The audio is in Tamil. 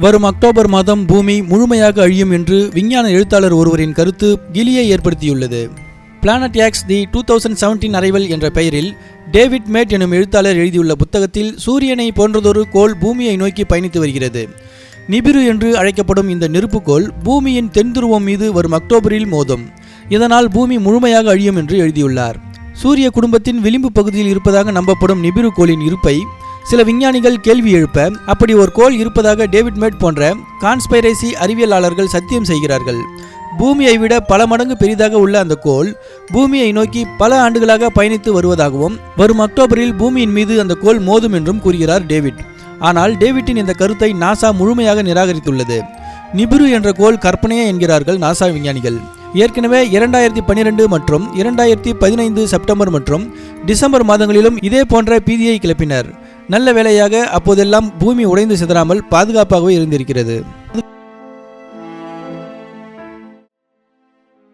வரும் அக்டோபர் மாதம் பூமி முழுமையாக அழியும் என்று விஞ்ஞான எழுத்தாளர் ஒருவரின் கருத்து கிலியை ஏற்படுத்தியுள்ளது. பிளானட் எக்ஸ் தி 2017 அரைவல் என்ற பெயரில் டேவிட் மேட் எனும் எழுத்தாளர் எழுதியுள்ள புத்தகத்தில் சூரியனை போன்றதொரு கோள் பூமியை நோக்கி பயணித்து வருகிறது. நிபிரு என்று அழைக்கப்படும் இந்த நெருப்புக்கோள் பூமியின் தென்துருவம் மீது வரும் அக்டோபரில் மோதும். இதனால் பூமி முழுமையாக அழியும் என்று எழுதியுள்ளார். சூரிய குடும்பத்தின் விளிம்பு பகுதியில் இருப்பதாக நம்பப்படும் நிபிரு கோளின் இருப்பை சில விஞ்ஞானிகள் கேள்வி எழுப்ப, அப்படி ஒரு கோள் இருப்பதாக டேவிட் மேட் போன்ற கான்ஸ்பைரசி அறிவியலாளர்கள் சத்தியம் செய்கிறார்கள். பூமியை விட பல மடங்கு பெரிதாக உள்ள அந்த கோள் பூமியை நோக்கி பல ஆண்டுகளாக பயணித்து வருவதாகவும் வரும் அக்டோபரில் பூமியின் மீது அந்த கோள் மோதும் என்றும் கூறுகிறார் டேவிட். ஆனால் டேவிட்டின் இந்த கருத்தை நாசா முழுமையாக நிராகரித்துள்ளது. நிபிரு என்ற கோள் கற்பனையே என்கிறார்கள் நாசா விஞ்ஞானிகள். ஏற்கனவே 2012 மற்றும் 2015 செப்டம்பர் மற்றும் டிசம்பர் மாதங்களிலும் இதே போன்ற பீதியை கிளப்பினர். நல்ல வேளையாக அப்போதெல்லாம் பூமி உடைந்து சிதறாமல் பாதுகாப்பாகவே இருந்திருக்கிறது.